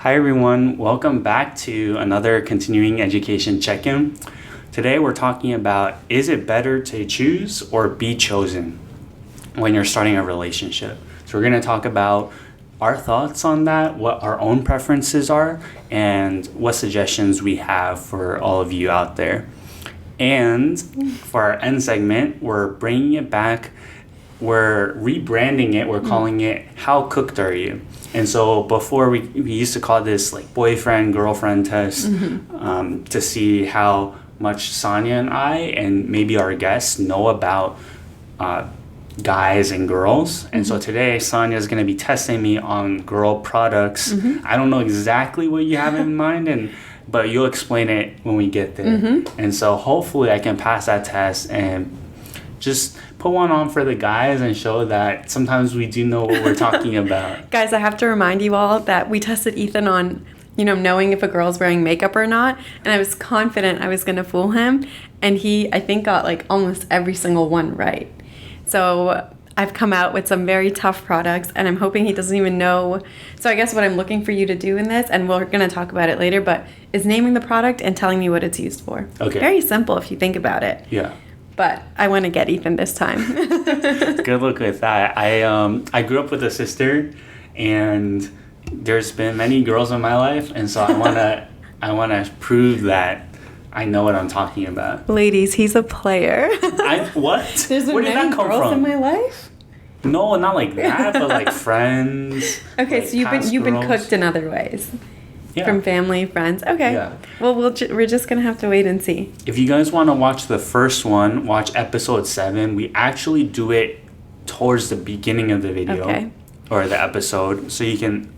Hi everyone, welcome back to another continuing education check-in. Today we're talking about, is it better to choose or be chosen when you're starting a relationship? So we're going to talk about our thoughts on that, what our own preferences are, and what suggestions we have for all of you out there. And for our end segment, we're bringing it back, we're rebranding it, we're calling it How Cooked Are You? And so before we used to call this like boyfriend, girlfriend test to see how much Sania and I and maybe our guests know about guys and girls. And so today Sania is going to be testing me on girl products. I don't know exactly what you have in mind, but you'll explain it when we get there. And so hopefully I can pass that test and just put one on for the guys and show that sometimes we do know what we're talking about. Guys, I have to remind you all that we tested Ethan on, knowing if a girl's wearing makeup or not. And I was confident I was going to fool him. And he, I think, got like almost every single one right. So I've come out with some very tough products and I'm hoping he doesn't even know. So I guess what I'm looking for you to do in this, and we're going to talk about it later, but is naming the product and telling me what it's used for. Okay. Very simple if you think about it. Yeah. But I want to get Ethan this time. Good luck with that. I grew up with a sister, and there's been many girls in my life, and so I wanna prove that I know what I'm talking about. Ladies, he's a player. What? There's been Where did many that come girls from? in my life. No, not like that, but like friends. Okay, like so you've been girls. cooked in other ways. Yeah. From family, friends. Okay. Yeah. Well, we're just going to have to wait and see. If you guys want to watch the first one, watch episode 7. We actually do it towards the beginning of the video. Okay. Or the episode. So you can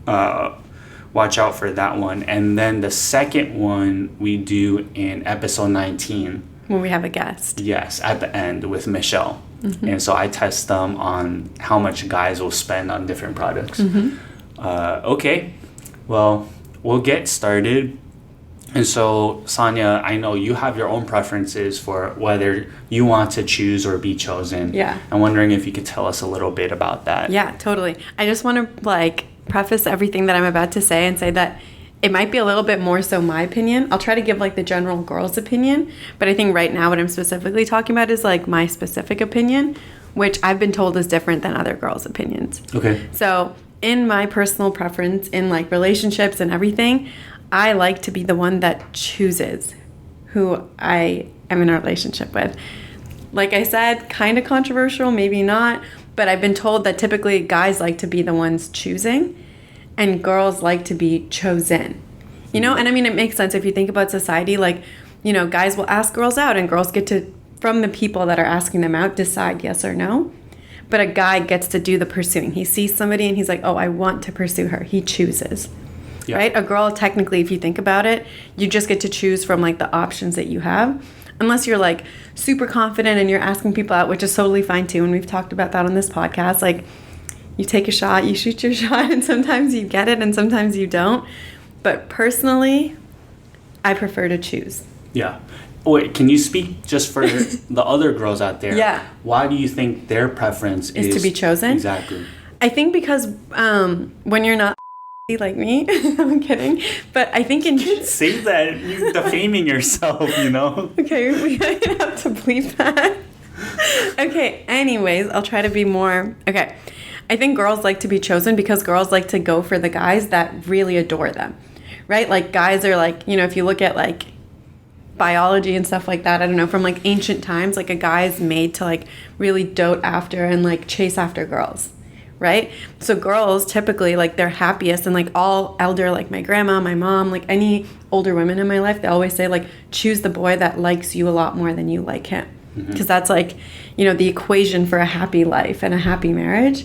watch out for that one. And then the second one we do in episode 19. When we have a guest. Yes, at the end with Michelle. And so I test them on how much guys will spend on different products. Okay. Well, we'll get started. And so, Sania, I know you have your own preferences for whether you want to choose or be chosen. Yeah. I'm wondering if you could tell us a little bit about that. Yeah, totally. I just want to preface everything that I'm about to say and say that it might be a little bit more so my opinion. I'll try to give the general girl's opinion, but I think right now what I'm specifically talking about is my specific opinion, which I've been told is different than other girls' opinions. Okay. So in my personal preference in relationships and everything, I like to be the one that chooses who I am in a relationship with. Like I said, kind of controversial, maybe not, but I've been told that typically guys like to be the ones choosing and girls like to be chosen. And I mean, it makes sense if you think about society, guys will ask girls out and girls get to, from the people that are asking them out, decide yes or no. But a guy gets to do the pursuing. He sees somebody and he's like, oh, I want to pursue her. He chooses, right? A girl, technically, if you think about it, you just get to choose from the options that you have. Unless you're super confident and you're asking people out, which is totally fine too. And we've talked about that on this podcast. You take a shot, you shoot your shot, and sometimes you get it and sometimes you don't. But personally, I prefer to choose. Yeah. Wait, can you speak just for the other girls out there? Yeah. Why do you think their preference is to be chosen? Exactly. I think because when you're not like me, I'm kidding, but I think in... Say that, you're defaming yourself, Okay, we're going to have to bleep that. Okay, anyways, I'll try to be more... Okay, I think girls like to be chosen because girls like to go for the guys that really adore them, right? Guys are if you look at biology and stuff like that, I don't know, from ancient times, a guy is made to really dote after and chase after girls, right? So girls typically they're happiest, and all elder, my grandma, my mom, any older women in my life, they always say choose the boy that likes you a lot more than you like him, because that's the equation for a happy life and a happy marriage.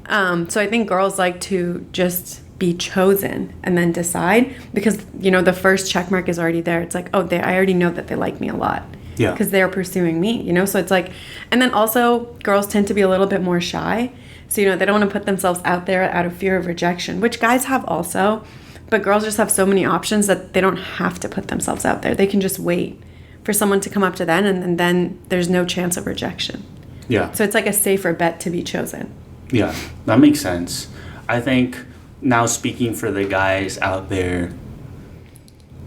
So I think girls like to just be chosen and then decide, because the first check mark is already there. It's I already know that they like me a lot. Yeah. Because they're pursuing me, so it's and then also girls tend to be a little bit more shy, so they don't want to put themselves out there out of fear of rejection, which guys have also, but girls just have so many options that they don't have to put themselves out there. They can just wait for someone to come up to them, and then there's no chance of rejection. Yeah. So it's a safer bet to be chosen. Yeah, that makes sense. I think now speaking for the guys out there,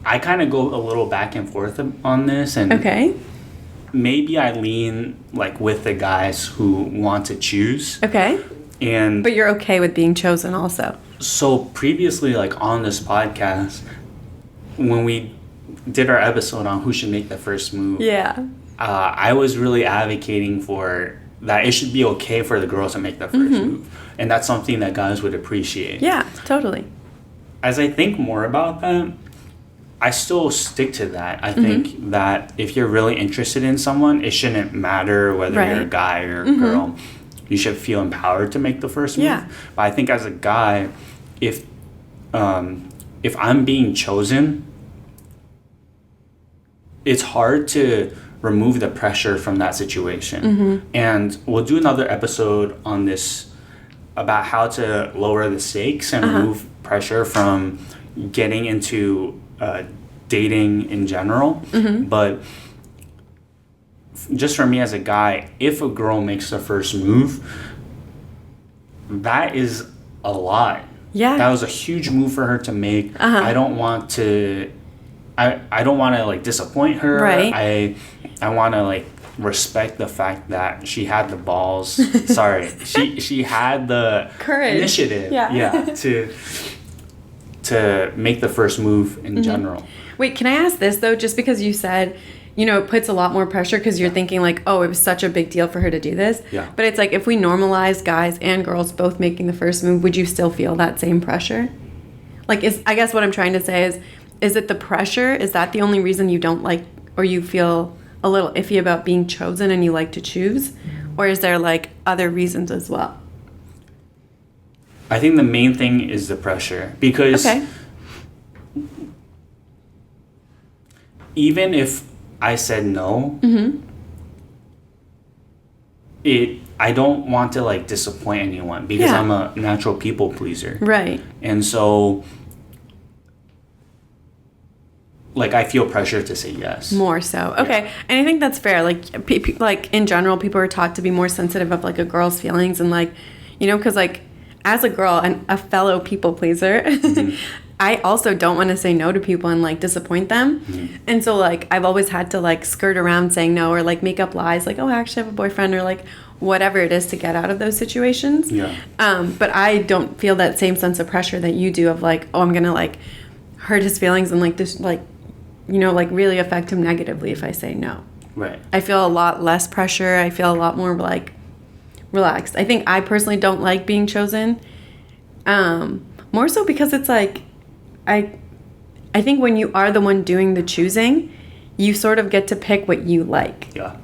I kind of go a little back and forth on this, and Okay. maybe I lean like with the guys who want to choose. Okay. And But you're okay with being chosen also. so previously, like on this podcast, when we did our episode on who should make the first move, Yeah. I was really advocating for that it should be okay for the girls to make the first move. And that's something that guys would appreciate. Yeah, totally. As I think more about that, I still stick to that. I think that if you're really interested in someone, it shouldn't matter whether you're a Right. guy or a girl. You should feel empowered to make the first move. Yeah. But I think as a guy, if I'm being chosen, it's hard to remove the pressure from that situation. And we'll do another episode on this about how to lower the stakes and remove pressure from getting into dating in general. But just for me as a guy, if a girl makes the first move, that is a lot. Yeah. That was a huge move for her to make. I don't want to I don't want to like disappoint her. Right. I want to like respect the fact that she had the balls. Sorry. She had the Courage. initiative. Yeah. To make the first move in general. Wait, can I ask this though? Just because you said, you know, it puts a lot more pressure because you're thinking like, oh, it was such a big deal for her to do this. Yeah. But it's like if we normalize guys and girls both making the first move, would you still feel that same pressure? Like, I guess what I'm trying to say is it the pressure? Is that the only reason you don't like, or you feel a little iffy about being chosen and you like to choose? Or is there like other reasons as well? I think the main thing is the pressure because Okay. even if I said no, I don't want to like disappoint anyone because Yeah. I'm a natural people pleaser. Right. And so like I feel pressure to say yes. More so. Okay. And I think that's fair. Like, like in general, people are taught to be more sensitive of like a girl's feelings and like, you know, because like as a girl and a fellow people pleaser, I also don't want to say no to people and like disappoint them. And so like I've always had to like skirt around saying no or like make up lies like, oh, I actually have a boyfriend or like whatever it is to get out of those situations. Yeah. But I don't feel that same sense of pressure that you do of like, oh, I'm going to like hurt his feelings and like this like, you know, like really affect him negatively if I say no. Right. I feel a lot less pressure. I feel a lot more like relaxed. I think I personally don't like being chosen. More so because it's like I think when you are the one doing the choosing, you sort of get to pick what you like. Yeah.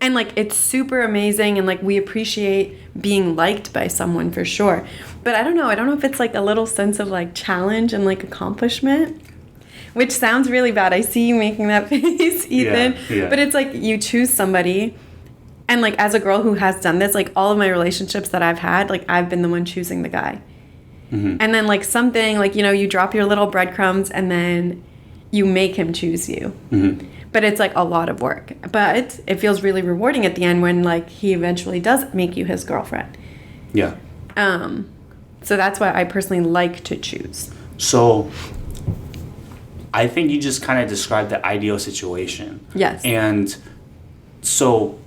And like it's super amazing and like we appreciate being liked by someone for sure. But I don't know if it's like a little sense of like challenge and like accomplishment. Which sounds really bad. I see you making that face, Ethan. Yeah. But it's like you choose somebody. And like as a girl who has done this, like all of my relationships that I've had, like I've been the one choosing the guy. And then like something like, you know, you drop your little breadcrumbs and then you make him choose you. But it's like a lot of work. But it feels really rewarding at the end when like he eventually does make you his girlfriend. Yeah. So that's why I personally like to choose. So I think you just kind of described the ideal situation. Yes. And so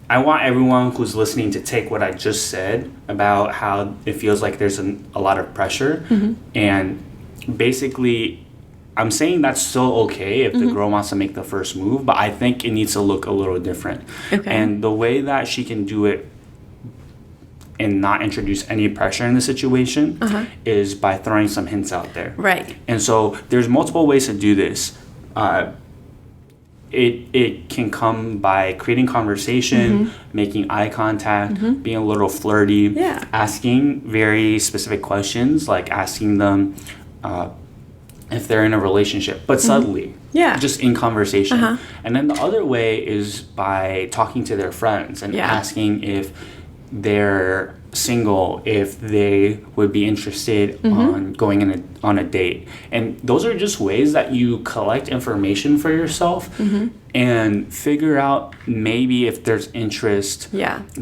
I want everyone who's listening to take what I just said about how it feels like there's a lot of pressure. And basically, I'm saying that's still okay if the girl wants to make the first move, but I think it needs to look a little different. Okay. And the way that she can do it and not introduce any pressure in the situation is by throwing some hints out there. Right. And so there's multiple ways to do this. It can come by creating conversation, making eye contact, being a little flirty, Yeah. asking very specific questions, like asking them if they're in a relationship, but subtly. Yeah. Just in conversation. And then the other way is by talking to their friends and Yeah. asking if they're single if they would be interested on going on a date. And those are just ways that you collect information for yourself and figure out maybe if there's interest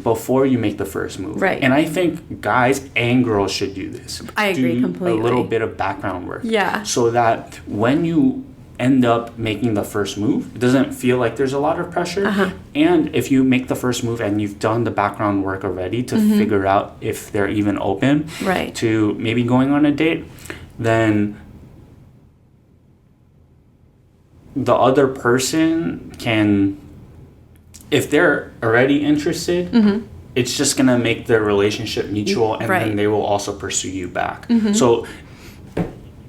before you make the first move. Right. And I think guys and girls should do this. I agree completely. A little bit of background work. Yeah. So that when you end up making the first move, it doesn't feel like there's a lot of pressure. And if you make the first move and you've done the background work already to figure out if they're even open to maybe going on a date, then the other person can, if they're already interested, it's just gonna make the relationship mutual, and then they will also pursue you back. So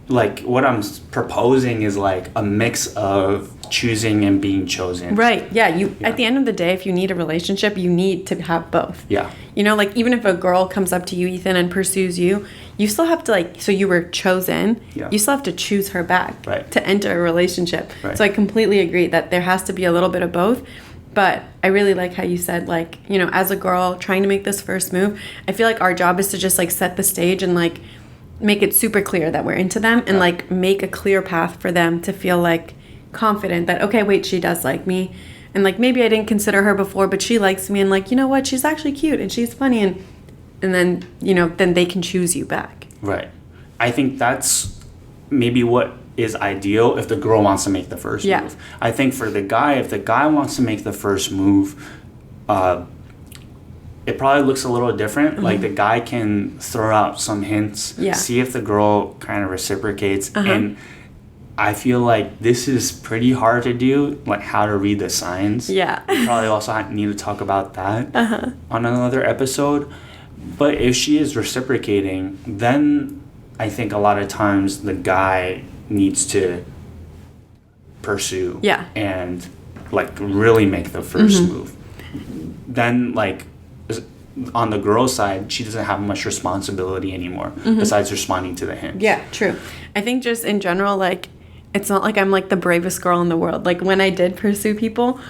like what I'm proposing is like a mix of choosing and being chosen. Right. Yeah. At the end of the day, if you need a relationship, you need to have both. Yeah. You know, like even if a girl comes up to you, Ethan, and pursues you, you still have to like, so you were chosen, you still have to choose her back to enter a relationship. So I completely agree that there has to be a little bit of both. But I really like how you said, like, you know, as a girl trying to make this first move, I feel like our job is to just like set the stage and like make it super clear that we're into them and like make a clear path for them to feel like confident that, okay, wait, she does like me. And like maybe I didn't consider her before, but she likes me, and like, you know what, she's actually cute and she's funny, and then, you know, then they can choose you back. Right. I think that's maybe what is ideal if the girl wants to make the first move. I think for the guy, if the guy wants to make the first move, it probably looks a little different. Like the guy can throw out some hints, see if the girl kind of reciprocates. And I feel like this is pretty hard to do, like how to read the signs. We probably also need to talk about that on another episode. But if she is reciprocating, then I think a lot of times the guy needs to pursue and like really make the first move. Then like on the girl's side, she doesn't have much responsibility anymore besides responding to the hints. Yeah, true. I think just in general, like, it's not like I'm like the bravest girl in the world. Like when I did pursue people,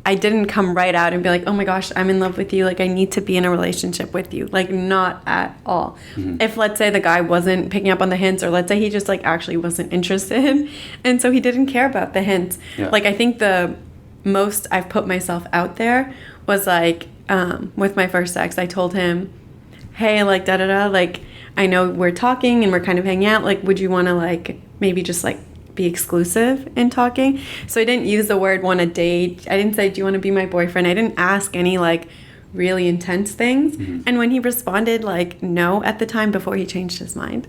I didn't come right out and be like, oh my gosh, I'm in love with you. Like I need to be in a relationship with you. Like not at all. If let's say the guy wasn't picking up on the hints, or let's say he just like actually wasn't interested and so he didn't care about the hints. Like I think the most I've put myself out there was like with my first ex, I told him, hey, like da da da, like I know we're talking and we're kind of hanging out, like would you want to like maybe just like be exclusive in talking? So I didn't use the word want to date. I didn't say, do you want to be my boyfriend? I didn't ask any like really intense things. And when he responded like no at the time before he changed his mind,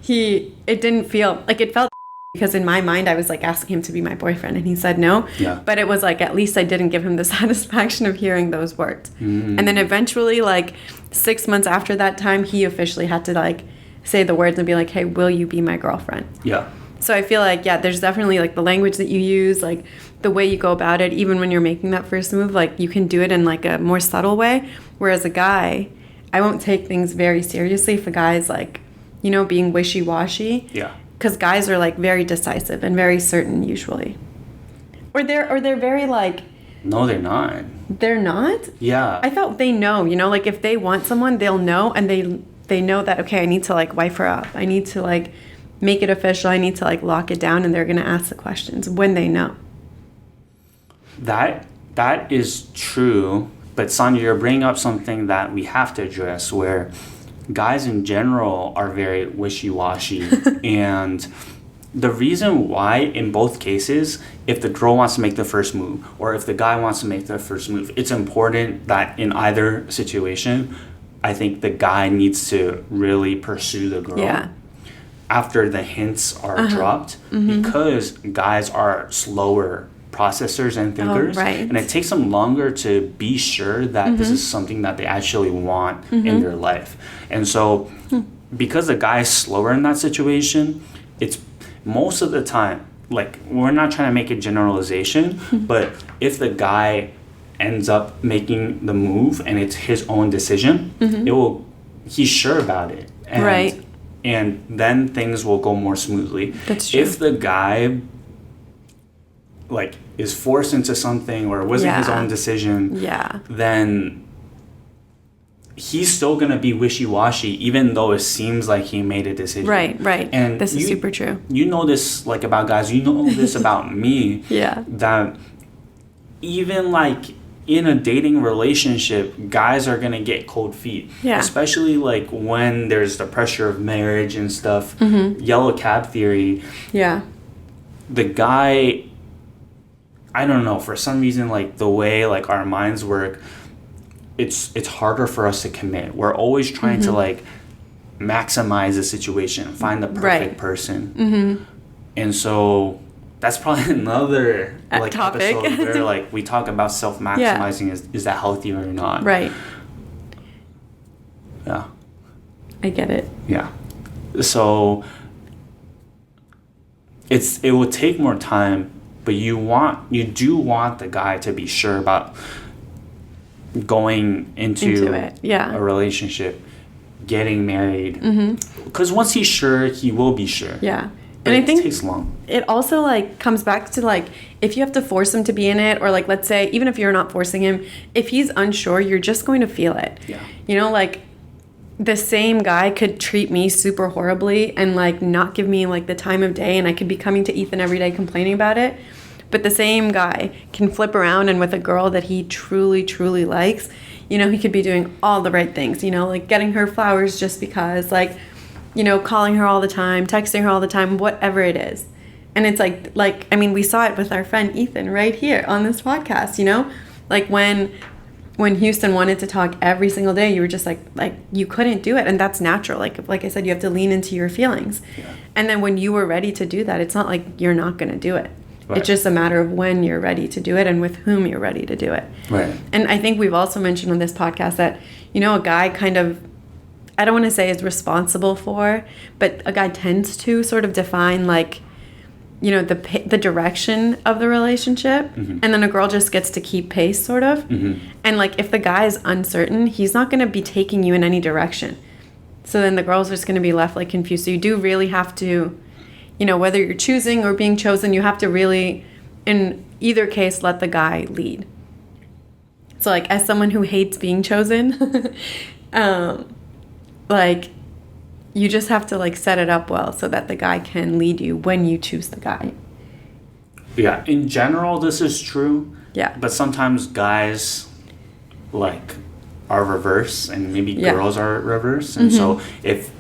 it didn't feel like, it felt because in my mind I was like asking him to be my boyfriend and he said no. But it was like at least I didn't give him the satisfaction of hearing those words. And then eventually like 6 months after that time, he officially had to like say the words and be like, hey, will you be my girlfriend? So I feel like, there's definitely like the language that you use, like the way you go about it, even when you're making that first move, like you can do it in like a more subtle way. Whereas a guy, I won't take things very seriously if a guy's like, you know, being wishy-washy. Because guys are like very decisive and very certain usually. Or they're very like... No, they're not. They're not? I thought they know, you know, like if they want someone, they'll know, and they know that, okay, I need to like wife her up. I need to like make it official. I need to like lock it down, and they're going to ask the questions when they know. That is true, but Sania, you're bringing up something that we have to address, where guys in general are very wishy-washy. And the reason why in both cases, if the girl wants to make the first move or if the guy wants to make the first move, it's important that in either situation, I think the guy needs to really pursue the girl after the hints are dropped, because guys are slower processors and thinkers, and it takes them longer to be sure that this is something that they actually want in their life. And so because the guy is slower in that situation, it's most of the time, like, we're not trying to make a generalization, but if the guy ends up making the move and it's his own decision, he's sure about it, and then things will go more smoothly. That's true. If the guy like is forced into something or it wasn't his own decision, then he's still gonna be wishy-washy, even though it seems like he made a decision. Right. And this is super true. You know this like about guys. You know this about me. Yeah. That even like in a dating relationship, guys are gonna get cold feet. Yeah. Especially like when there's the pressure of marriage and stuff. Mm-hmm. Yellow cab theory. Yeah. The guy, I don't know, for some reason, like the way like our minds work, it's harder for us to commit. We're always trying to like maximize the situation, find the perfect person. Mm-hmm. And so that's probably another like topic. episode where like we talk about self-maximizing. Is that healthy or not? Right. Yeah. I get it. Yeah. So it will take more time, but you do want the guy to be sure about going into it. Yeah. a relationship, getting married. Because once he's sure, he will be sure. Yeah. But And I think it takes long. it also like comes back to like if you have to force him to be in it, or like let's say even if you're not forcing him, if he's unsure, you're just going to feel it. Yeah. You know, like the same guy could treat me super horribly and like not give me like the time of day, and I could be coming to Ethan every day complaining about it. But the same guy can flip around and with a girl that he truly, truly likes, you know, he could be doing all the right things, you know, like getting her flowers just because, like, you know, calling her all the time, texting her all the time, whatever it is. And it's like, I mean, we saw it with our friend Ethan right here on this podcast, you know, like when Houston wanted to talk every single day, you were just like you couldn't do it. And that's natural. Like I said, you have to lean into your feelings. Yeah. And then when you were ready to do that, it's not like you're not going to do it. Right. It's just a matter of when you're ready to do it and with whom you're ready to do it. Right. And I think we've also mentioned on this podcast that, you know, a guy kind of, I don't want to say is responsible for, but a guy tends to sort of define like, you know, the direction of the relationship. Mm-hmm. And then a girl just gets to keep pace sort of. Mm-hmm. And like if the guy is uncertain, he's not going to be taking you in any direction. So then the girl's just going to be left like confused. So you do really have to, you know, whether you're choosing or being chosen, you have to really, in either case, let the guy lead. So like as someone who hates being chosen, like you just have to like set it up well so that the guy can lead you when you choose the guy. Yeah, in general, this is true. Yeah. But sometimes guys like are reverse and maybe girls are reverse. And so if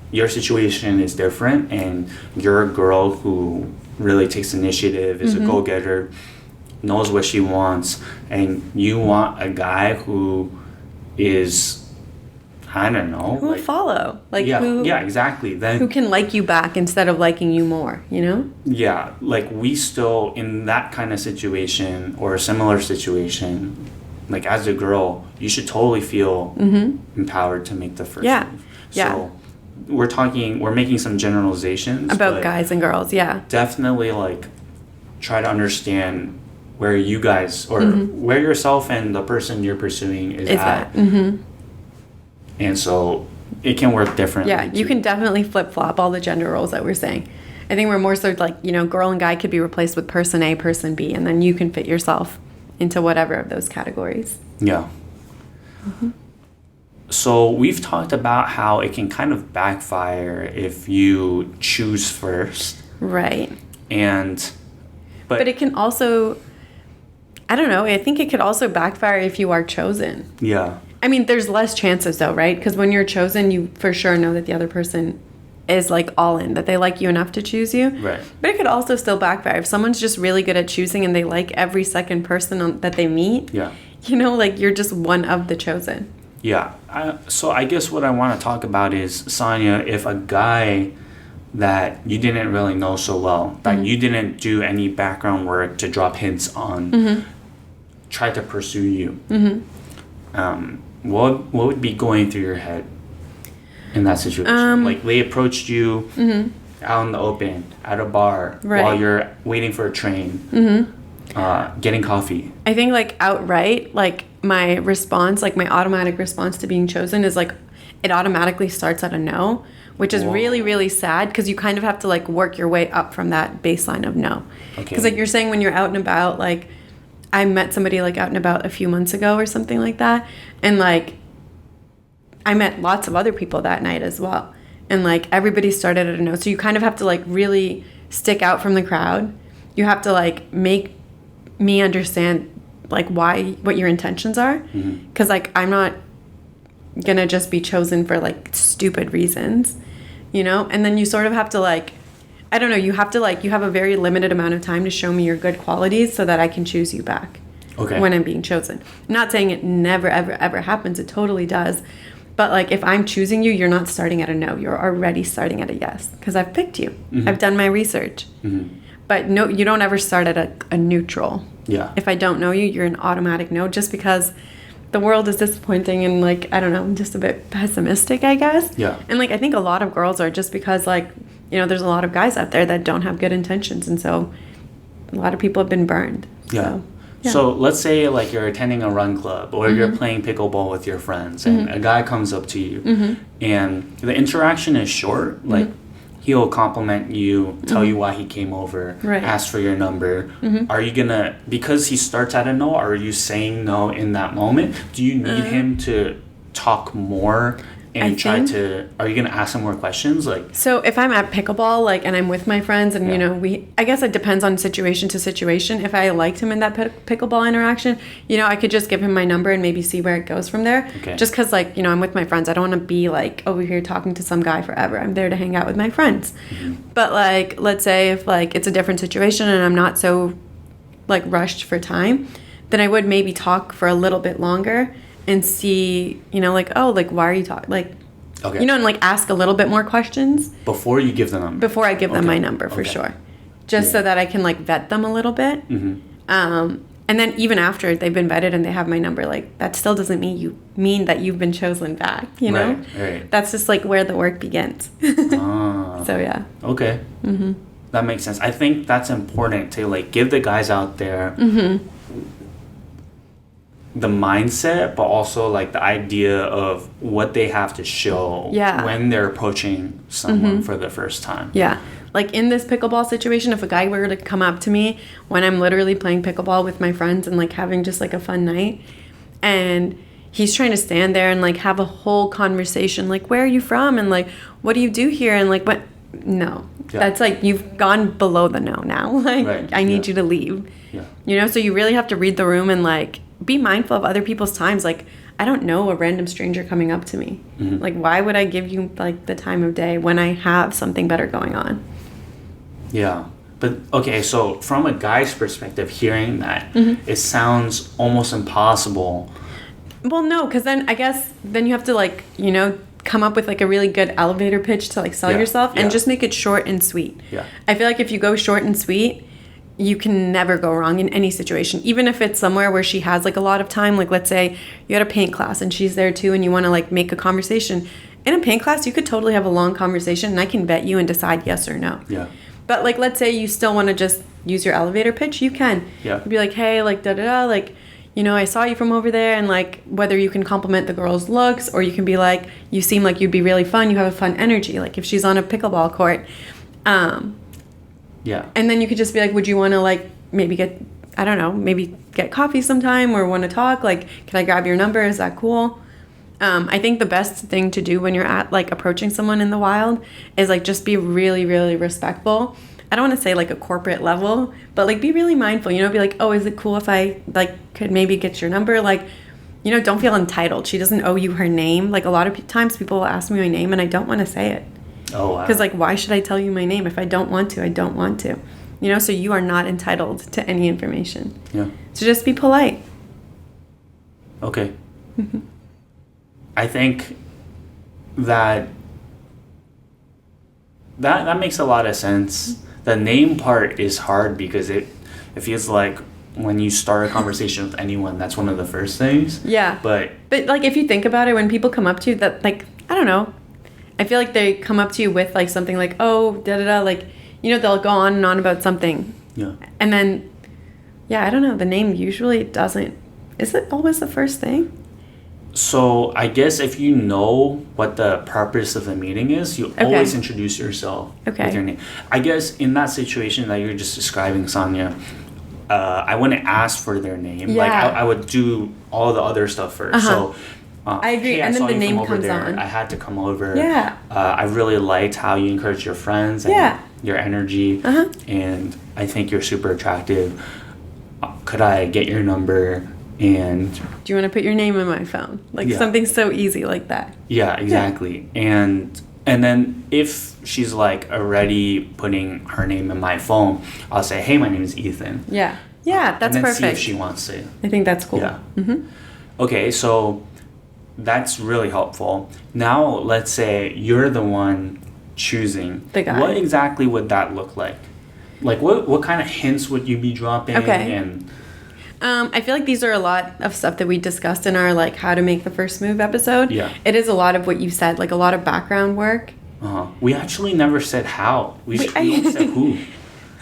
your situation is different and you're a girl who really takes initiative, is a go-getter, knows what she wants, and you want a guy who is, I don't know, who will follow, like yeah, exactly. Then who can like you back instead of liking you more, you know? Yeah, like we still in that kind of situation or a similar situation, like as a girl, you should totally feel empowered to make the first move. So we're making some generalizations about guys and girls. Yeah, definitely like try to understand where you guys or where yourself and the person you're pursuing is at. And so it can work differently. Yeah, you can definitely flip-flop all the gender roles that we're saying. I think we're more so like, you know, girl and guy could be replaced with person A, person B, and then you can fit yourself into whatever of those categories. Yeah. So we've talked about how it can kind of backfire if you choose first. Right. But it can also, I don't know, I think it could also backfire if you are chosen. Yeah. I mean, there's less chances though, right? Because when you're chosen, you for sure know that the other person is like all in, that they like you enough to choose you. Right. But it could also still backfire. If someone's just really good at choosing and they like every second person that they meet, you know, like you're just one of the chosen. Yeah. So I guess what I want to talk about is, Sania, if a guy that you didn't really know so well, that you didn't do any background work to drop hints on, tried to pursue you, what would be going through your head in that situation? Like they approached you out in the open, at a bar, while you're waiting for a train, getting coffee. I think like outright, like my response, like my automatic response to being chosen is like, it automatically starts at a no, which is really, really sad because you kind of have to like work your way up from that baseline of no. Because like you're saying when you're out and about, like I met somebody like out and about a few months ago or something like that. And like I met lots of other people that night as well. And, like, everybody started at a no. So you kind of have to, like, really stick out from the crowd. You have to, like, make me understand, like, what your intentions are. Because, like, I'm not going to just be chosen for, like, stupid reasons, you know? And then you sort of have to, like, I don't know, you have to, like, you have a very limited amount of time to show me your good qualities so that I can choose you back when I'm being chosen. I'm not saying it never, ever, ever happens. It totally does. But, like, if I'm choosing you, you're not starting at a no. You're already starting at a yes because I've picked you. I've done my research. But no, you don't ever start at a neutral. Yeah. If I don't know you, you're an automatic no just because the world is disappointing and, like, I don't know, I'm just a bit pessimistic, I guess. Yeah. And, like, I think a lot of girls are just because, like, you know, there's a lot of guys out there that don't have good intentions. And so a lot of people have been burned. Yeah. So let's say, like, you're attending a run club or you're playing pickleball with your friends and a guy comes up to you and the interaction is short. Like, he'll compliment you, tell you why he came over, ask for your number. Are you going to, because he starts at a no, are you saying no in that moment? Do you need him to talk more and are you going to ask him more questions? Like, so if I'm at pickleball, like, and I'm with my friends and, you know, I guess it depends on situation to situation. If I liked him in that pickleball interaction, you know, I could just give him my number and maybe see where it goes from there. Just because, like, you know, I'm with my friends. I don't want to be, like, over here talking to some guy forever. I'm there to hang out with my friends. But, like, let's say if, like, it's a different situation and I'm not so, like, rushed for time, then I would maybe talk for a little bit longer and see, you know, like, oh, like, why are you talking? Like, you know, and, like, ask a little bit more questions. Before you give them number? Before I give them my number, for sure. Just so that I can, like, vet them a little bit. And then even after they've been vetted and they have my number, like, that still doesn't mean that you've been chosen back, you know? Right. That's just, like, where the work begins. So, yeah. Okay. That makes sense. I think that's important to, like, give the guys out there the mindset, but also, like, the idea of what they have to show when they're approaching someone for the first time. Yeah. Like, in this pickleball situation, if a guy were to come up to me when I'm literally playing pickleball with my friends and, like, having just, like, a fun night, and he's trying to stand there and, like, have a whole conversation, like, where are you from? And, like, what do you do here? And, like, what? No. That's, like, you've gone below the no now. Like, I need you to leave. You know? So you really have to read the room and, like, be mindful of other people's times. Like, I don't know a random stranger coming up to me. Like, why would I give you, like, the time of day when I have something better going on? Yeah. But, okay, so from a guy's perspective, hearing that, it sounds almost impossible. Well, no, because then I guess then you have to, like, you know, come up with, like, a really good elevator pitch to, like, sell yourself and just make it short and sweet. I feel like if you go short and sweet, you can never go wrong in any situation. Even if it's somewhere where she has, like, a lot of time, like, let's say you had a paint class and she's there too and you want to, like, make a conversation. In a paint class, you could totally have a long conversation and I can vet you and decide yes or no. But, like, let's say you still want to just use your elevator pitch, you can. You'd be like, hey, like, da-da-da, like, you know, I saw you from over there, and, like, whether you can compliment the girl's looks or you can be like, you seem like you'd be really fun, you have a fun energy, like, if she's on a pickleball court. And then you could just be like, would you want to, like, maybe get, I don't know, maybe get coffee sometime or want to talk? Like, can I grab your number? Is that cool? I think the best thing to do when you're at, like, approaching someone in the wild is, like, just be really, really respectful. I don't want to say, like, a corporate level, but, like, be really mindful, you know, be like, oh, is it cool if I, like, could maybe get your number? Like, you know, don't feel entitled. She doesn't owe you her name. Like, a lot of times people will ask me my name and I don't want to say it. Oh, wow. Because, like, why should I tell you my name? If I don't want to, I don't want to. You know, so you are not entitled to any information. So just be polite. Okay. I think that makes a lot of sense. The name part is hard because it feels like when you start a conversation with anyone, that's one of the first things. But like, if you think about it, when people come up to you, that, like, I don't know, I feel like they come up to you with, like, something like, oh, da-da-da, like, you know, they'll go on and on about something. And then, I don't know, the name usually doesn't, is it always the first thing? So I guess if you know what the purpose of the meeting is, you always introduce yourself with your name. I guess in that situation that you're just describing, Sania, I wouldn't ask for their name. Like, I would do all the other stuff first. So I agree. Hey, And then saw the you name from over comes there. on. I had to come over. Yeah. I really liked how you encourage your friends and Yeah. your energy. Uh-huh. And I think you're super attractive. Could I get your number? And Do you want to put your name in my phone? Like Yeah. something so easy like that. yeah, exactly. And then if she's like already putting her name in my phone, I'll say, hey, my name is Ethan. Yeah. Yeah, that's and then perfect. see if she wants to. I think that's cool. Yeah. Mm-hmm. Okay, so that's really helpful. Now, let's say you're the one choosing. The guy. What exactly would that look like? Like, what kind of hints would you be dropping? Okay. And I feel like these are a lot of stuff that we discussed in our like how to make the first move episode. Yeah. It is a lot of what you said, like a lot of background work. we actually never said how. We only said who.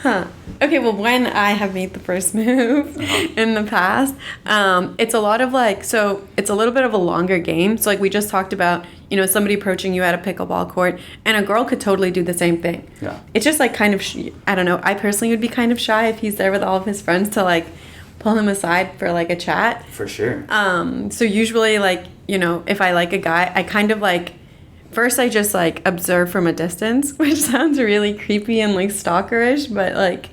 Huh. Okay, well, when I have made the first move in the past, it's a lot of like, so it's a little bit of a longer game. So like we just talked about, somebody approaching you at a pickleball court, and a girl could totally do the same thing. Yeah. It's just like kind of, I don't know, I personally would be kind of shy if he's there with all of his friends to like pull him aside for like a chat. For sure. So usually like, if I like a guy, I kind of like, first I just like observe from a distance, which sounds really creepy and like stalkerish, but like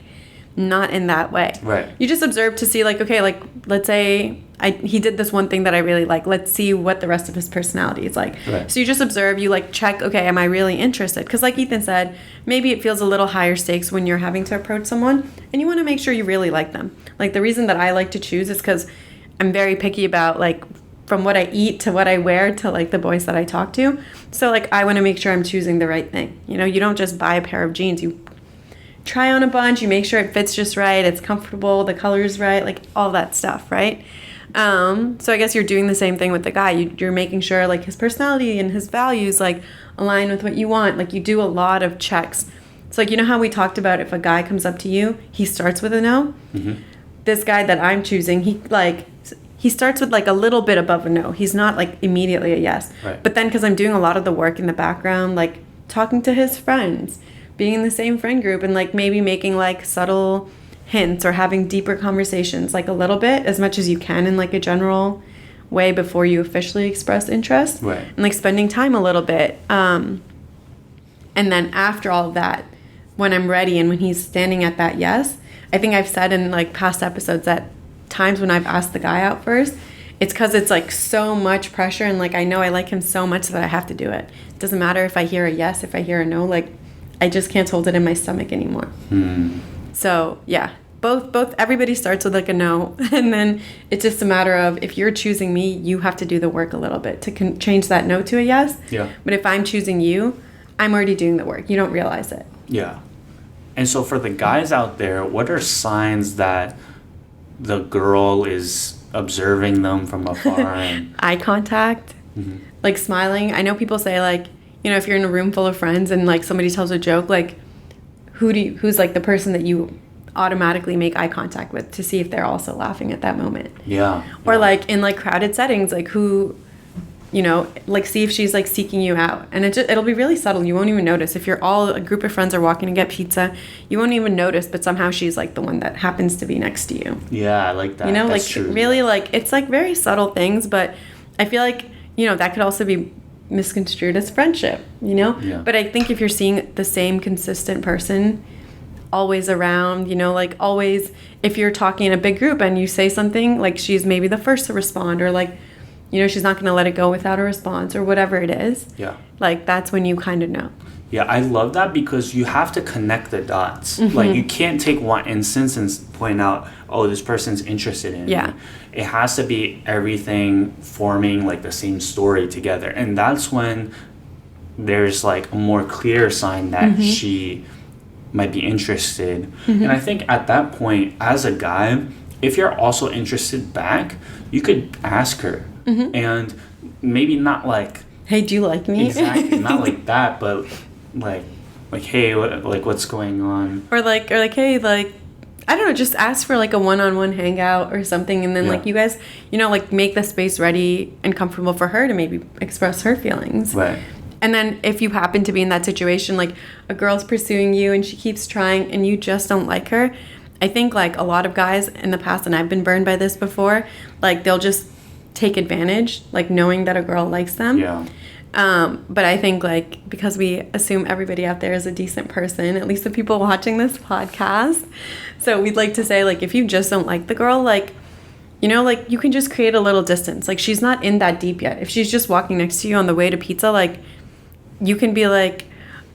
not in that way. Right. You just observe to see like, okay, like let's say he did this one thing that I really like. Let's see what the rest of his personality is like. Right. So you just observe, you like check, okay, am I really interested? Because like Ethan said, maybe it feels a little higher stakes when you're having to approach someone and you want to make sure you really like them. Like the reason that I like to choose is because I'm very picky about like from what I eat to what I wear to like the boys that I talk to. So like I want to make sure I'm choosing the right thing. You don't just buy a pair of jeans. You try on a bunch, you make sure it fits just right, it's comfortable, the color's right, like all that stuff, right? So I guess you're doing the same thing with the guy. You're making sure like his personality and his values like align with what you want. Like you do a lot of checks. So like how we talked about if a guy comes up to you, he starts with a no. Mm-hmm. This guy that I'm choosing, he starts with like a little bit above a no. He's not like immediately a yes. Right. But then because I'm doing a lot of the work in the background, like talking to his friends, being in the same friend group, and like maybe making like subtle hints or having deeper conversations, like a little bit, as much as you can in like a general way before you officially express interest. Right. And like spending time a little bit. And then after all of that, when I'm ready and when he's standing at that yes, I think I've said in like past episodes that times when I've asked the guy out first, it's because it's like so much pressure and like I know I like him so much that I have to do it. It doesn't matter if I hear a yes, if I hear a no, like I just can't hold it in my stomach anymore. So yeah, both everybody starts with like a no, and then it's just a matter of if you're choosing me, you have to do the work a little bit to change that no to a yes. Yeah. But if I'm choosing you, I'm already doing the work. You don't realize it. Yeah. And so for the guys out there, what are signs that the girl is observing them from afar? And Eye contact, like smiling. I know people say like, if you're in a room full of friends and like somebody tells a joke, like who's like the person that you automatically make eye contact with to see if they're also laughing at that moment. Yeah. Or like in like crowded settings, like who, like see if she's like seeking you out. And it'll be really subtle. You won't even notice. If you're all a group of friends are walking to get pizza, you won't even notice, but somehow she's like the one that happens to be next to you. Yeah, I like that. That's like true. really like it's like very subtle things, but I feel like, that could also be misconstrued as friendship, Yeah. But I think if you're seeing the same consistent person always around, like always, if you're talking in a big group and you say something, like she's maybe the first to respond, or like, she's not going to let it go without a response or whatever it is. Yeah. Like that's when you kind of know. Yeah, I love that because you have to connect the dots. Like you can't take one instance and point out, oh, this person's interested in Yeah. me. It has to be everything forming like the same story together. And that's when there's like a more clear sign that she might be interested. And I think at that point, as a guy, if you're also interested back, you could ask her. And maybe not like, Hey, do you like me? exactly, not like that, but like hey, what's going on? Or like, hey, like, I don't know, just ask for like a one-on-one hangout or something, and then like you guys, like make the space ready and comfortable for her to maybe express her feelings. Right. And then if you happen to be in that situation, like a girl's pursuing you and she keeps trying and you just don't like her, I think like a lot of guys in the past, and I've been burned by this before, like they'll just take advantage, like knowing that a girl likes them. Yeah. But I think like because we assume everybody out there is a decent person, at least the people watching this podcast. So we'd like to say like if you just don't like the girl, like, you know, like you can just create a little distance. Like she's not in that deep yet. If she's just walking next to you on the way to pizza, like you can be like,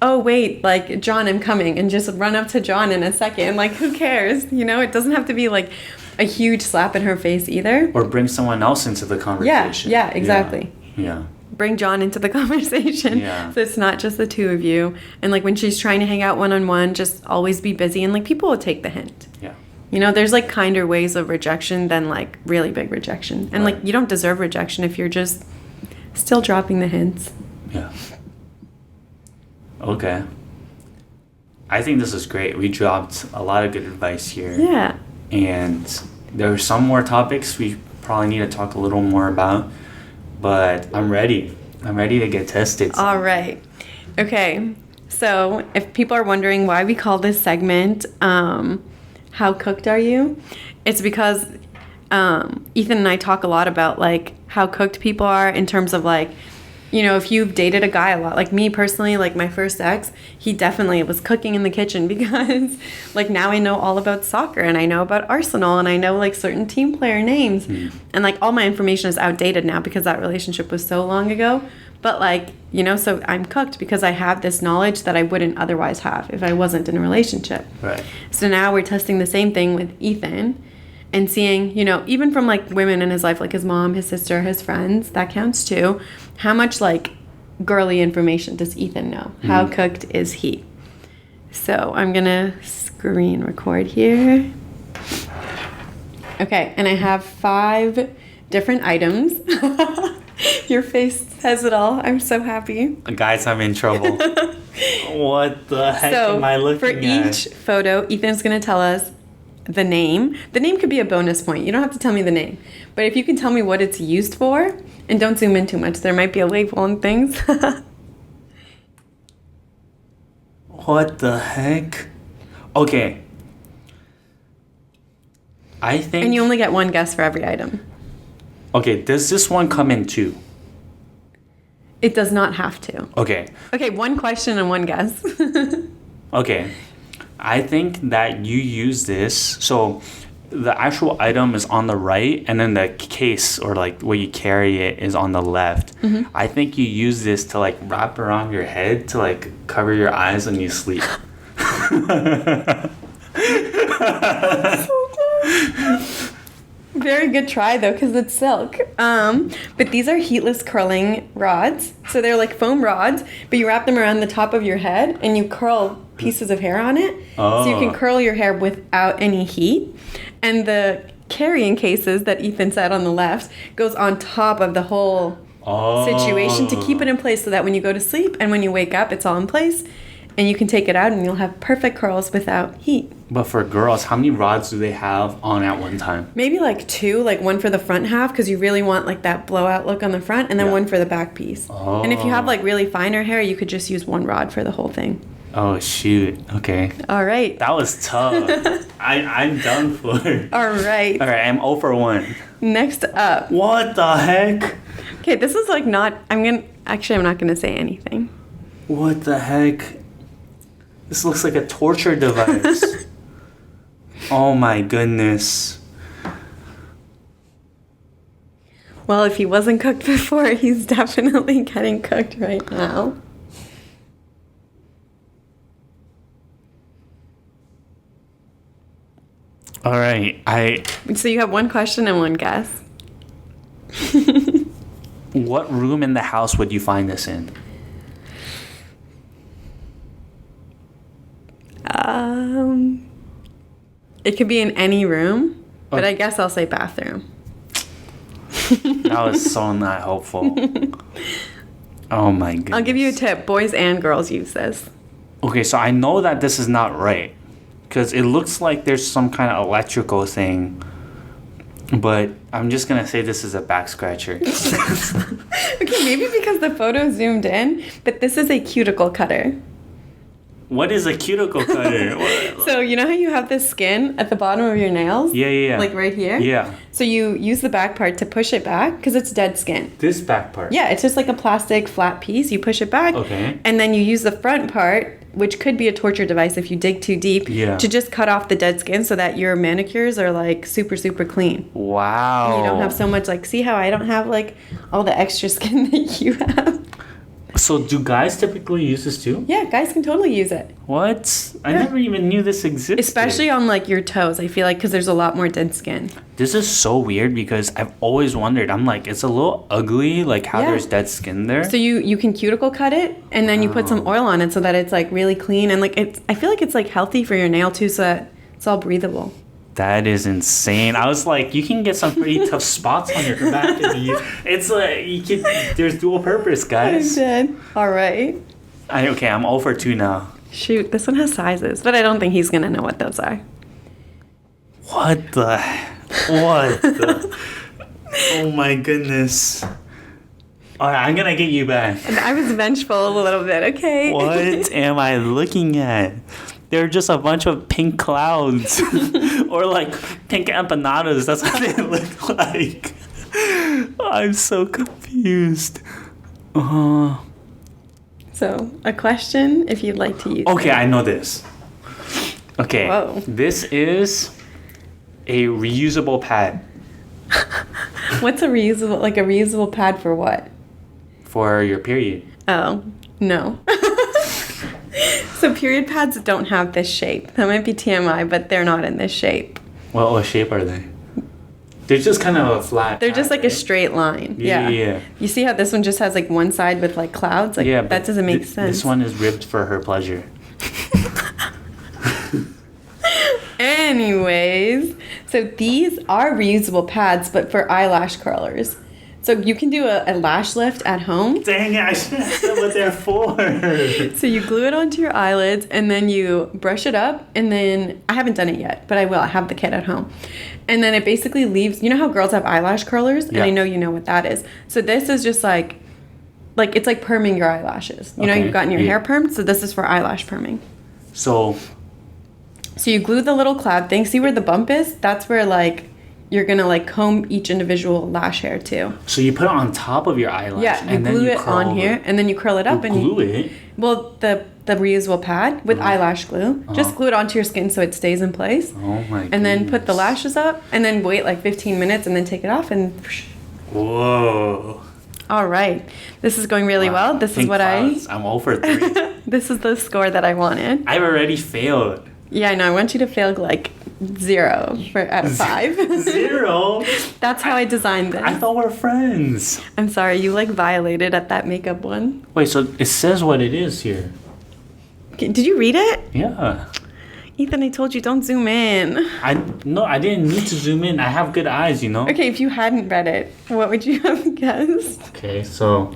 oh wait, like John, I'm coming, and just run up to John in a second. Like who cares? You know, it doesn't have to be like a huge slap in her face either. Or bring someone else into the conversation. Yeah, exactly. Yeah. Bring John into the conversation. Yeah. So it's not just the two of you. And like when she's trying to hang out one-on-one, just always be busy, and like people will take the hint. Yeah. You know, there's like kinder ways of rejection than like really big rejection. And like you don't deserve rejection if you're just still dropping the hints. Yeah. Okay. I think this is great. We dropped a lot of good advice here. Yeah. And there are some more topics we probably need to talk a little more about. But I'm ready. I'm ready to get tested. All right. Okay. So if people are wondering why we call this segment How Cooked Are You? It's because Ethan and I talk a lot about like how cooked people are in terms of like, you know, if you've dated a guy a lot, like me personally, like my first ex, he definitely was cooking in the kitchen because like now I know all about soccer and I know about Arsenal and I know like certain team player names. And like all my information is outdated now because that relationship was so long ago. But like, you know, so I'm cooked because I have this knowledge that I wouldn't otherwise have if I wasn't in a relationship. Right. So now we're testing the same thing with Ethan and seeing, you know, even from like women in his life, like his mom, his sister, his friends, that counts too. How much like girly information does Ethan know? How cooked is he? So I'm gonna screen record here. Okay, and I have 5 different items. Your face says it all. I'm so happy. Guys, I'm in trouble. What the heck am I looking at? For each photo, Ethan's gonna tell us the name. The name could be a bonus point. You don't have to tell me the name. But if you can tell me what it's used for, and don't zoom in too much, there might be a label and things. What the heck? Okay. I think... And you only get 1 guess for every item. Okay, does this one come in 2? It does not have to. Okay. Okay, 1 question and 1 guess. Okay. I think that you use this, so the actual item is on the right and then the case or like where you carry it is on the left. I think you use this to like wrap around your head to like cover your eyes when you sleep. Very good try though, because it's silk. But these are heatless curling rods. So they're like foam rods, but you wrap them around the top of your head and you curl pieces of hair on it. So you can curl your hair without any heat. And the carrying cases that Ethan said on the left goes on top of the whole situation to keep it in place so that when you go to sleep and when you wake up, it's all in place. And you can take it out and you'll have perfect curls without heat. But for girls, how many rods do they have on at one time? Maybe like 2, like 1 for the front half because you really want like that blowout look on the front, and then 1 for the back piece. And if you have like really finer hair, you could just use 1 rod for the whole thing. Oh, shoot. Okay. All right. That was tough. I'm done for. All right. All right, I'm 0 for 1. Next up. What the heck? Okay, this is like not, I'm not going to say anything. What the heck? This looks like a torture device. Oh my goodness. Well, if he wasn't cooked before, he's definitely getting cooked right now. All right, So you have 1 question and 1 guess. What room in the house would you find this in? It could be in any room, but I guess I'll say bathroom. That was so not helpful. Oh my goodness. I'll give you a tip. Boys and girls use this. Okay, so I know that this is not right because it looks like there's some kind of electrical thing, but I'm just gonna say this is a back scratcher. Okay, maybe because the photo zoomed in, but this is a cuticle cutter. What is a cuticle cutter? So you know how you have this skin at the bottom of your nails? Yeah. Like right here? Yeah. So you use the back part to push it back because it's dead skin. This back part. Yeah, it's just like a plastic flat piece. You push it back. Okay. And then you use the front part, which could be a torture device if you dig too deep, to just cut off the dead skin so that your manicures are like super, super clean. Wow. And you don't have so much like, see how I don't have like all the extra skin that you have? So do guys typically use this too? Yeah, guys can totally use it. What? I never even knew this existed. Especially on like your toes, I feel like, because there's a lot more dead skin. This is so weird because I've always wondered. I'm like, it's a little ugly, like how there's dead skin there. So you can cuticle cut it, and then you put some oil on it so that it's like really clean, and like I feel like it's like healthy for your nail too, so that it's all breathable. That is insane. I was like, you can get some pretty tough spots on your back. It's like, there's dual purpose, guys. I did. All right. Okay, I'm 0 for 2 now. Shoot, this one has sizes, but I don't think he's going to know what those are. What the? Oh my goodness. All right, I'm going to get you back. And I was vengeful a little bit, okay? What am I looking at? They're just a bunch of pink clouds. Or like pink empanadas. That's what they look like. I'm so confused. So, a question if you'd like to use Okay, I know this. Okay. Whoa. This is a reusable pad. What's a reusable pad for what? For your period. Oh, no. So period pads don't have this shape. That might be TMI, but they're not in this shape. What shape are they? They're just kind of a flat. They're just pad, like right? a straight line. Yeah. You see how this one just has like one side with like clouds? Like Yeah, that doesn't make sense. This one is ribbed for her pleasure. Anyways, so these are reusable pads, but for eyelash curlers. So you can do a lash lift at home. Dang it, I should have said what they're for. So you glue it onto your eyelids and then you brush it up, and then I haven't done it yet, but I will. I have the kit at home. And then it basically leaves, you know how girls have eyelash curlers? And I know you know what that is. So this is just like it's like perming your eyelashes. You know, you've gotten your hair permed, so this is for eyelash perming. So you glue the little cloud thing. See where the bump is? That's where like you're gonna like comb each individual lash hair too. So you put it on top of your eyelash. Yeah, you and glue then you it on here, and then you curl it up. You glue it? Well, the reusable pad with eyelash glue. Just glue it onto your skin so it stays in place. Oh my god. And then put the lashes up, and then wait like 15 minutes, and then take it off, and... Whoa. All right. This is going really well. This Pink is what clouds. I'm 0 for 3. This is the score that I wanted. I've already failed. Yeah, I know. I want you to fail like 0 out of 5. 0? That's how I designed this. I thought we're friends. I'm sorry, you like violated at that makeup one. Wait, so it says what it is here. Okay, did you read it? Yeah. Ethan, I told you don't zoom in. I didn't need to zoom in. I have good eyes, you know? Okay, if you hadn't read it, what would you have guessed? Okay, so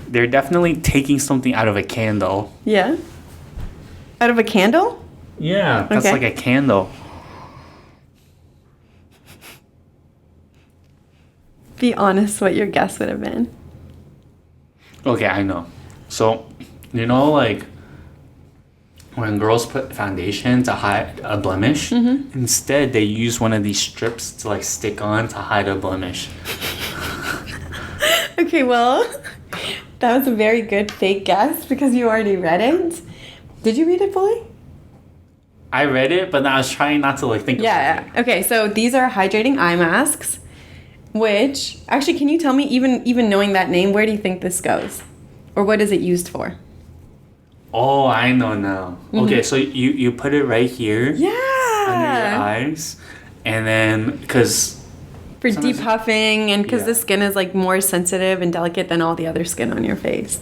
they're definitely taking something out of a candle. Yeah? Out of a candle? Yeah, that's like a candle. Be honest what your guess would have been. Okay, I know. So, you know, like when girls put foundation to hide a blemish, instead they use one of these strips to like stick on to hide a blemish. Okay, well, that was a very good fake guess because you already read it. Did you read it fully? I read it, but I was trying not to like think about it. Yeah. Okay, so these are hydrating eye masks, which actually, can you tell me, even knowing that name, where do you think this goes? Or what is it used for? Oh, I know now. Okay, so you put it right here under your eyes, and then because for depuffing and because the skin is like more sensitive and delicate than all the other skin on your face.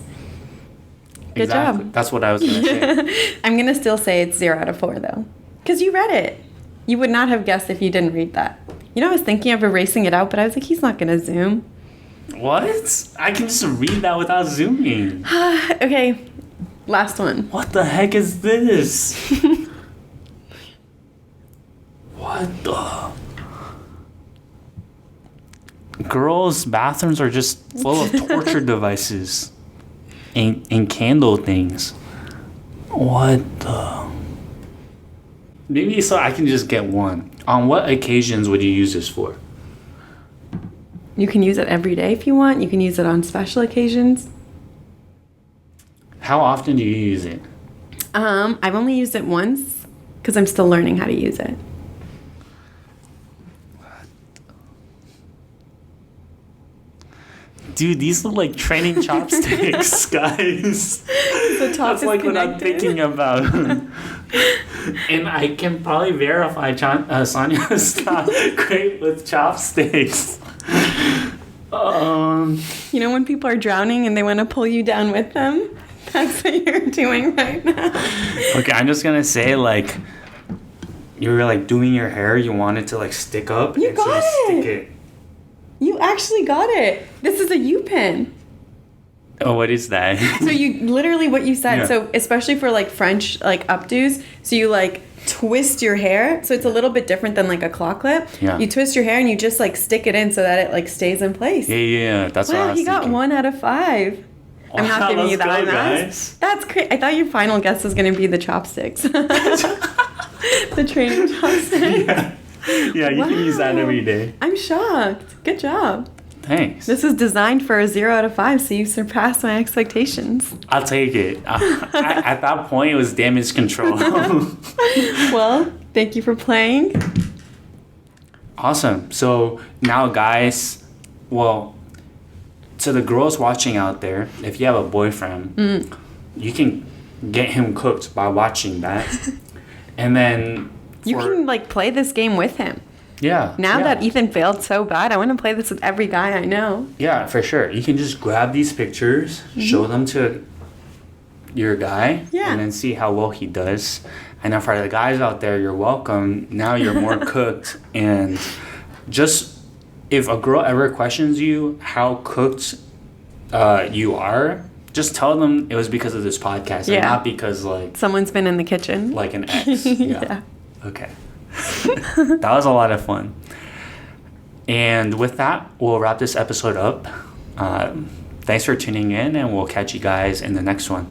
Good job. That's what I was gonna say. I'm gonna still say it's 0 out of 4 though, because you read it. You would not have guessed if you didn't read that. You know, I was thinking of erasing it out, but I was like, he's not gonna zoom. What? I can just read that without zooming. Okay, last one. What the heck is this? What the? Girls' bathrooms are just full of torture devices and candle things. What the? Maybe so I can just get one. On what occasions would you use this for? You can use it every day if you want. You can use it on special occasions. How often do you use it? I've only used it once because I'm still learning how to use it. Dude, these look like training chopsticks, guys. The top That's is like what I'm connected. thinking about. And I can probably verify Sania's not great with chopsticks. You know when people are drowning and they want to pull you down with them? That's what you're doing right now. Okay, I'm just gonna say, like, you were like doing your hair, you wanted to like stick up. You and so got you stick it. it. You actually got it. This is a U-pin. Oh, what is that? So you literally what you said. Yeah. So especially for like French like updos, so you like twist your hair. So it's a little bit different than like a claw clip. Yeah. You twist your hair and you just like stick it in so that it like stays in place. Yeah, that's what I Wow, was you got thinking. 1 out of 5. I'm not Wow, giving you let's that go, one. guys. That's great. I thought your final guess was going to be the chopsticks. The training chopsticks. Yeah, you can use that Wow. every day. I'm shocked. Good job. Thanks. This is designed for a 0 out of 5, so you surpassed my expectations. I'll take it. At that point, it was damage control. Well, thank you for playing. Awesome. So now, guys, well, to the girls watching out there, if you have a boyfriend, you can get him cooked by watching that. And then You can like play this game with him. yeah. Now yeah. that Ethan failed so bad, I want to play this with every guy I know. Yeah, for sure. You can just grab these pictures, show them to your guy, Yeah. and then see how well he does. And then for the guys out there, you're welcome. Now you're more cooked. And just if a girl ever questions you how cooked you are, just tell them it was because of this podcast and Yeah. not because Someone's been in the kitchen. like an ex. Yeah. Yeah. Okay. That was a lot of fun. And with that, we'll wrap this episode up. Thanks for tuning in, and we'll catch you guys in the next one.